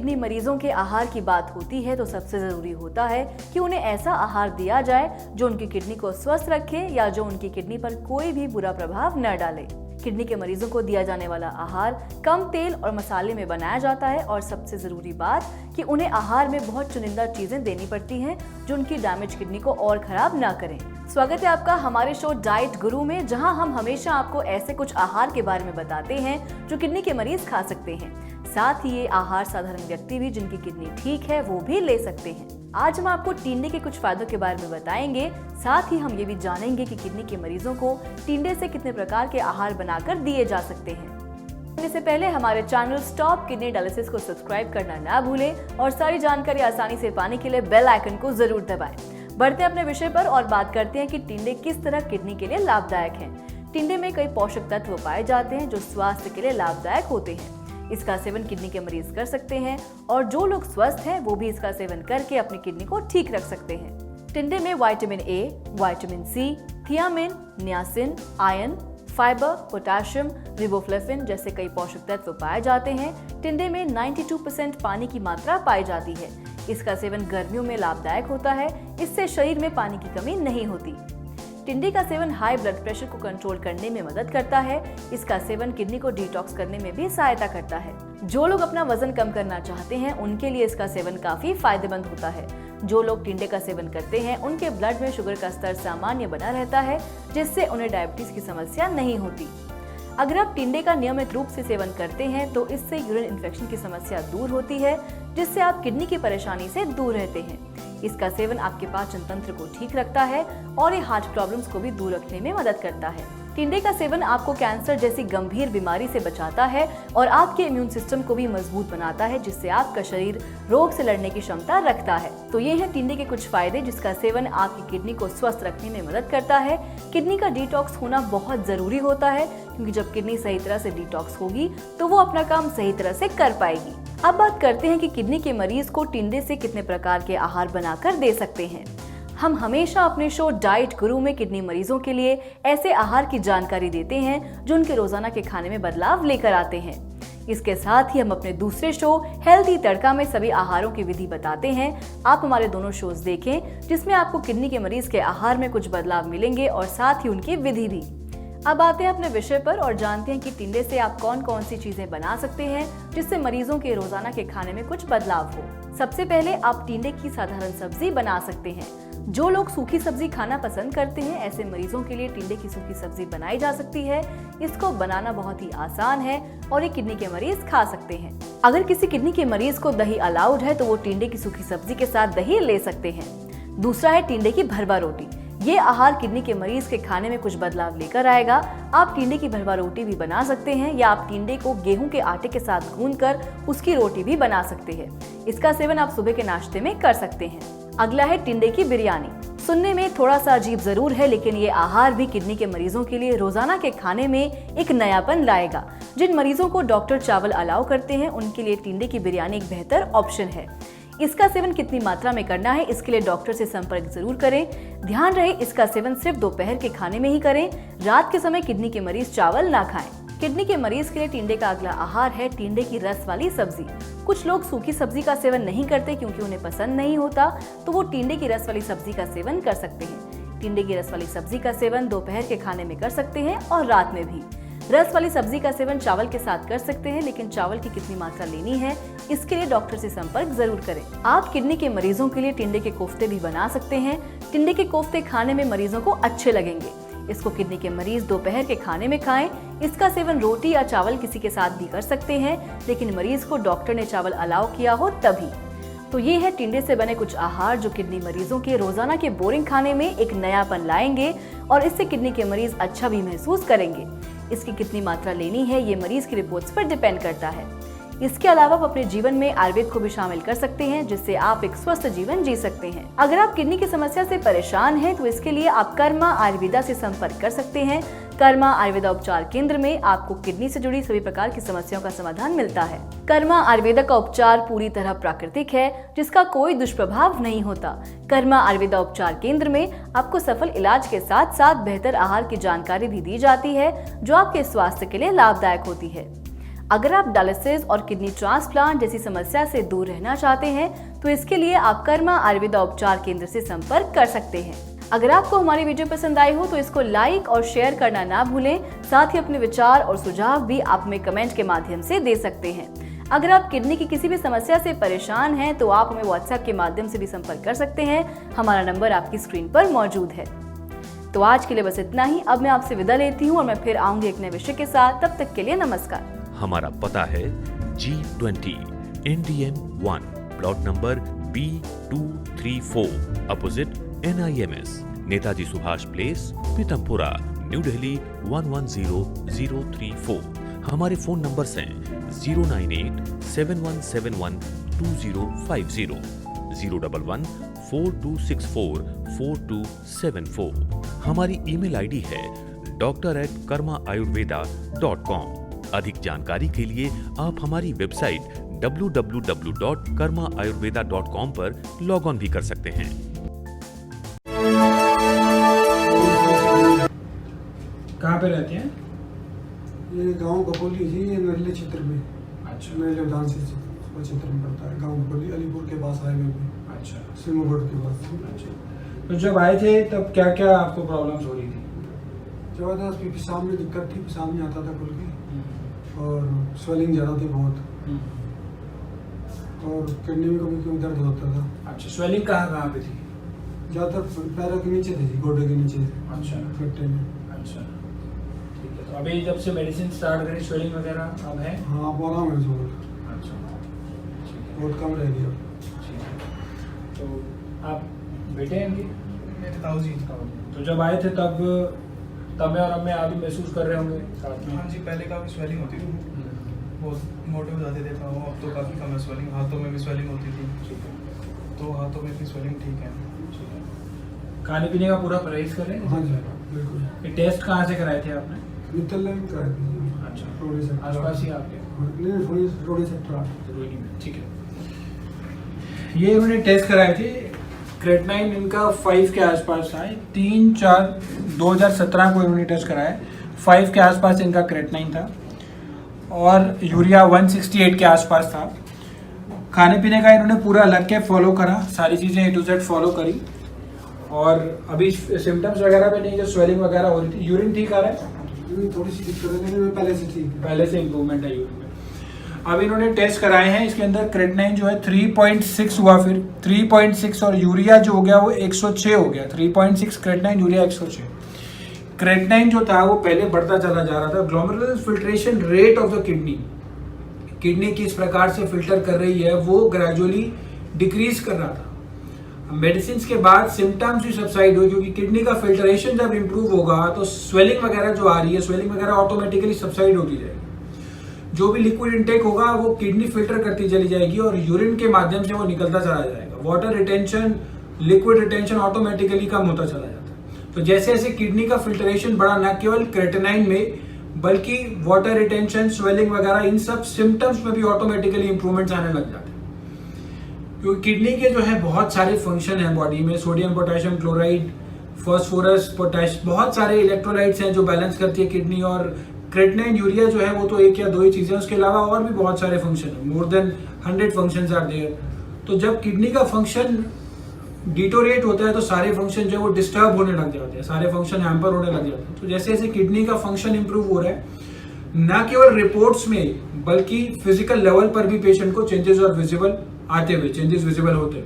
Kidney मरीजों के आहार की बात होती है तो सबसे जरूरी होता है कि उन्हें ऐसा आहार दिया जाए जो उनकी किडनी को स्वस्थ रखे या जो उनकी किडनी पर कोई भी बुरा प्रभाव न डाले। किडनी के मरीजों को दिया जाने वाला आहार कम तेल और मसाले में बनाया जाता है और सबसे जरूरी बात कि उन्हें आहार में बहुत चुनिंदा चीजें देनी पड़ती हैं जो उनकी डैमेज किडनी को और खराब ना करें। स्वागत है आपका हमारे शो डाइट गुरु में, जहां हम हमेशा आपको ऐसे कुछ आहार के बारे में बताते हैं जो किडनी के मरीज खा सकते हैं। साथ ही ये आहार साधारण व्यक्ति भी जिनकी किडनी ठीक है वो भी ले सकते हैं। आज हम आपको टिंडे के कुछ फायदों के बारे में बताएंगे। साथ ही हम ये भी जानेंगे कि किडनी के मरीजों को टिंडे से कितने प्रकार के आहार बनाकर दिए जा सकते हैं। इससे पहले हमारे चैनल स्टॉप किडनी डायलिसिस को सब्सक्राइब करना ना भूलें और सारी जानकारी आसानी से पाने के लिए बेल आइकन को जरूर दबाएं। बढ़ते हैं अपने विषय पर और बात करते हैं कि टिंडे किस तरह किडनी के लिए लाभदायक हैं। टिंडे में कई पोषक तत्व पाए जाते हैं जो स्वास्थ्य के लिए लाभदायक होते हैं। इसका सेवन किडनी के मरीज कर सकते हैं और जो लोग स्वस्थ हैं वो भी इसका सेवन करके अपनी किडनी को ठीक रख सकते हैं। टिंडे में vitamin A, vitamin C, thiamine, niacin, iron, fibre, potassium, riboflavin जैसे कई पोषक तत्व पाए जाते हैं। टिंडे में 92% पानी की मात्रा पाई जाती है। इसका सेवन गर्मियों में लाभदायक होता है, इससे शरीर में पानी की कमी नहीं होती। टिंडे का सेवन हाई ब्लड प्रेशर को कंट्रोल करने में मदद करता है। इसका सेवन किडनी को डिटॉक्स करने में भी सहायता करता है। जो लोग अपना वजन कम करना चाहते हैं उनके लिए इसका सेवन काफी फायदेमंद होता है। जो लोग टिंडे का सेवन करते हैं उनके ब्लड में शुगर का स्तर सामान्य बना रहता है, जिससे उन्हें डायबिटीज की समस्या नहीं होती। अगर आप टिंडे का नियमित रूप से सेवन करते हैं तो इससे यूरिन इन्फेक्शन की समस्या दूर होती है, जिससे आप किडनी की परेशानी से दूर रहते हैं। इसका सेवन आपके पाचन तंत्र को ठीक रखता है और ये हार्ट प्रॉब्लम्स को भी दूर रखने में मदद करता है। टिंडे का सेवन आपको कैंसर जैसी गंभीर बीमारी से बचाता है और आपके इम्यून सिस्टम को भी मजबूत बनाता है, जिससे आपका शरीर रोग से लड़ने की क्षमता रखता है। तो ये है टिंडे के कुछ फायदे, जिसका सेवन आपकी किडनी को स्वस्थ रखने में मदद करता है। किडनी का डिटॉक्स होना बहुत जरूरी होता है, क्योंकि जब किडनी सही तरह से डिटॉक्स होगी तो वो अपना काम सही तरह से कर पाएगी। अब बात करते हैं कि किडनी के मरीज को टिंडे से कितने प्रकार के आहार बनाकर दे सकते हैं। हम हमेशा अपने शो डाइट गुरु में किडनी मरीजों के लिए ऐसे आहार की जानकारी देते हैं जो उनके रोजाना के खाने में बदलाव लेकर आते हैं। इसके साथ ही हम अपने दूसरे शो हेल्थी तड़का में सभी आहारों की विधि बताते हैं। आप हमारे दोनों शोज देखें, जिसमें आपको किडनी के मरीज के आहार में कुछ बदलाव मिलेंगे और साथ ही उनकी विधि भी। अब आते हैं अपने विषय पर और जानते हैं कि टिंडे से आप कौन कौन सी चीजें बना सकते हैं जिससे मरीजों के रोजाना के खाने में कुछ बदलाव हो। सबसे पहले आप टिंडे की साधारण सब्जी बना सकते हैं। जो लोग सूखी सब्जी खाना पसंद करते हैं ऐसे मरीजों के लिए टिंडे की सूखी सब्जी बनाई जा सकती है। इसको बनाना बहुत ही आसान है और ये किडनी के मरीज खा सकते हैं। अगर किसी किडनी के मरीज को दही अलाउड है तो वो टिंडे की सूखी सब्जी के साथ दही ले सकते हैं। दूसरा है टिंडे की भरवा रोटी। ये आहार किडनी के मरीज के खाने में कुछ बदलाव लेकर आएगा। आप टिंडे की भरवा रोटी भी बना सकते हैं या आप टिंडे को गेहूं के आटे के साथ गूंथकर उसकी रोटी भी बना सकते हैं। इसका सेवन आप सुबह के नाश्ते में कर सकते हैं। अगला है टिंडे की बिरयानी। सुनने में थोड़ा सा अजीब जरूर है, लेकिन ये आहार भी किडनी के मरीजों के लिए रोजाना के खाने में एक नयापन लाएगा। जिन मरीजों को डॉक्टर चावल अलाउ करते हैं उनके लिए टिंडे की बिरयानी एक बेहतर ऑप्शन है। इसका सेवन कितनी मात्रा में करना है इसके लिए डॉक्टर से संपर्क जरूर करें। ध्यान रहे इसका सेवन सिर्फ दोपहर के खाने में ही करें। रात के समय किडनी के मरीज चावल ना खाएं। किडनी के मरीज के लिए टिंडे का अगला आहार है टिंडे की रस वाली सब्जी। कुछ लोग सूखी सब्जी का सेवन नहीं करते क्योंकि उन्हें पसंद नहीं होता, तो वो टिंडे की रस वाली सब्जी का सेवन कर सकते हैं। टिंडे की रस वाली सब्जी का सेवन दोपहर के खाने में कर सकते हैं और रात में भी। रस वाली सब्जी का सेवन चावल के साथ कर सकते हैं, लेकिन चावल की कितनी मात्रा लेनी है इसके लिए डॉक्टर से संपर्क जरूर करें। आप किडनी के मरीजों के लिए टिंडे के कोफ्ते भी बना सकते हैं। टिंडे के कोफ्ते खाने में मरीजों को अच्छे लगेंगे। इसको किडनी के मरीज दोपहर के खाने में खाएं। इसका सेवन रोटी या चावल किसी के साथ भी कर सकते हैं, लेकिन मरीज को डॉक्टर ने चावल अलाउ किया हो तभी। तो ये है टिंडे से बने कुछ आहार जो किडनी मरीजों के रोजाना के बोरिंग खाने में एक नयापन लाएंगे और इससे किडनी के मरीज अच्छा भी महसूस करेंगे। इसकी कितनी मात्रा लेनी है ये मरीज की रिपोर्ट्स पर डिपेंड करता है। इसके अलावा आप अपने जीवन में आयुर्वेद को भी शामिल कर सकते हैं, जिससे आप एक स्वस्थ जीवन जी सकते हैं। अगर आप किडनी की समस्या से परेशान हैं तो इसके लिए आप कर्मा आयुर्वेदा से संपर्क कर सकते हैं। कर्मा आयुर्वेदा उपचार केंद्र में आपको किडनी से जुड़ी सभी प्रकार की समस्याओं का समाधान मिलता है। कर्मा आयुर्वेदा का उपचार पूरी तरह प्राकृतिक है, जिसका कोई दुष्प्रभाव नहीं होता। कर्मा आयुर्वेदा उपचार केंद्र में आपको सफल इलाज के साथ साथ बेहतर आहार की जानकारी भी दी जाती है, जो आपके स्वास्थ्य के लिए लाभदायक होती है। अगर आप डायलिसिस और किडनी ट्रांसप्लांट जैसी समस्या से दूर रहना चाहते हैं तो इसके लिए आप कर्मा आयुर्वेदा उपचार केंद्र से संपर्क कर सकते हैं। अगर आपको हमारी वीडियो पसंद आई हो तो इसको लाइक और शेयर करना ना भूलें। साथ ही अपने विचार और सुझाव भी आप हमें कमेंट के माध्यम से दे सकते हैं। अगर आप किडनी की किसी भी समस्या से परेशान हैं तो आप हमें व्हाट्सएप के माध्यम से भी संपर्क कर सकते हैं। हमारा नंबर आपकी स्क्रीन पर मौजूद है। तो आज के लिए बस इतना ही। अब मैं आपसे विदा लेती हूँ और मैं फिर आऊंगी एक नए विषय के साथ। तब तक के लिए नमस्कार। हमारा पता है G20 NDM 1 plot number B234 opposite NIMS Netaji Subhash place Pitampura new Delhi 110034। हमारे फोन नंबर्स हैं 09871712050 01142644274। हमारी ईमेल आईडी है doctor@karmaayurveda.com। अधिक जानकारी के लिए आप हमारी वेबसाइट www.karmaayurveda.com पर लॉग ऑन भी कर सकते हैं। कहाँ पे रहते हैं? ये गांव कपोली जी, ये नरले क्षेत्र में। अच्छा। नरले विधानसभा क्षेत्र में पड़ता है। गांव कपोली अलीपुर के पास हाईवे पे। अच्छा। सिमोगढ़ के पास। अच्छा। तो जब आए थे तब क्या क्या आपको प्रॉब्लम्स हो रही थी? जबरदस्त पेशाब में दिक्कत थी, पेशाब नहीं आता था खुल के, और स्वेलिंग ज़्यादा थी बहुत, और किडनी में कभी कभी दर्द होता था। अच्छा। स्वेलिंग कहाँ पे थी? ज़्यादातर पैरों के नीचे थी, गोडे के नीचे। अच्छा। गट्टे में। अच्छा, ठीक है। तो अभी जब से मेडिसिन स्टार्ट करी स्वेलिंग वगैरह अब है? हाँ, अब आराम है जोर। अच्छा, बहुत कम रह गया। ठीक है। तो आप बेटे हैं इनके? मेरे ताऊ जी। तो जब आए थे तब में और अब में आप भी महसूस कर रहे होंगे साथ में? हाँ जी, पहले काफ़ी स्वेलिंग होती थी, बहुत मोटे हो जाते थे पाँव, अब तो काफ़ी कम है स्वेलिंग। हाथों में भी स्वेलिंग होती थी, ठीक है। तो हाथों में भी स्वेलिंग ठीक है। खाने पीने का पूरा परहेज कर रहे हैं? हाँ जी, बिल्कुल। ये टेस्ट कहाँ से कराए थे आपने? मित्तल में कराए थे। अच्छा। रोडी सेक्टर आसपास ही आपके? नहीं, रोडी सेक्टर। जरूरी में, ठीक है। ये उन्होंने टेस्ट कराए थे, क्रेटनाइन इनका 5 के आसपास था। 3/4/2017 को इन्होंने टेस्ट कराया, 5 के आसपास इनका क्रेटनाइन था और यूरिया 168 के आसपास था। खाने पीने का इन्होंने पूरा अलग के फॉलो करा, सारी चीज़ें A to Z फॉलो करी, और अभी सिम्टम्स वगैरह पे नहीं, जो स्वेलिंग वगैरह हो रही थी। यूरिन ठीक आ रहा है? थोड़ी सी दिक्कत है, लेकिन पहले से ठीक है। पहले से इम्प्रूवमेंट है यूरिन में। अब इन्होंने टेस्ट कराए हैं, इसके अंदर क्रेटनाइन जो है 3.6 हुआ, फिर 3.6, और यूरिया जो हो गया वो 106 हो गया। 3.6 क्रेटनाइन, यूरिया 106। क्रेटनाइन जो था वो पहले बढ़ता चला जा रहा था। Glomerular filtration rate of the kidney किस प्रकार से फिल्टर कर रही है वो ग्रेजुअली डिक्रीज कर रहा था। मेडिसिन के बाद सिम्टम्स भी सबसाइड हुए, क्योंकि किडनी का फिल्ट्रेशन जब इम्प्रूव होगा तो स्वेलिंग वगैरह जो आ रही है, स्वेलिंग वगैरह ऑटोमेटिकली सबसाइड होती जाएगी। जो भी लिक्विड इनटेक होगा वो किडनी फिल्टर करती चली जाएगी और यूरिन के माध्यम से वो निकलता चला जाएगा। Water retention, liquid retention automatically कम होता चला जाता है। तो जैसे जैसे किडनी का फिल्ट्रेशन बढ़ा, न केवल क्रेटनाइन में बल्कि वाटर रिटेंशन, स्वेलिंग वगैरह, इन सब सिम्टम्स में भी ऑटोमेटिकली इंप्रूवमेंट्स आने लग जाते हैं। क्योंकि किडनी के जो है बहुत सारे फंक्शन हैं बॉडी में, sodium potassium chloride, phosphorus, potash, बहुत सारे इलेक्ट्रोलाइट्स हैं जो बैलेंस करती है किडनी। और क्रेटनाइन, यूरिया जो है वो तो एक या दो ही चीजें, उसके अलावा और भी बहुत सारे फंक्शन है, more than 100 functions are there. तो जब किडनी का फंक्शन डिटोरेट होता है तो सारे फंक्शन जो है वो डिस्टर्ब होने लग जाते हैं, सारे फंक्शन हैम्पर होने लग जाते हैं। तो जैसे जैसे किडनी का फंक्शन इंप्रूव हो रहा है, न केवल रिपोर्ट्स में बल्कि फिजिकल लेवल पर भी पेशेंट को चेंजेस और विजिबल आते हुए, चेंजेस विजिबल होते हुए।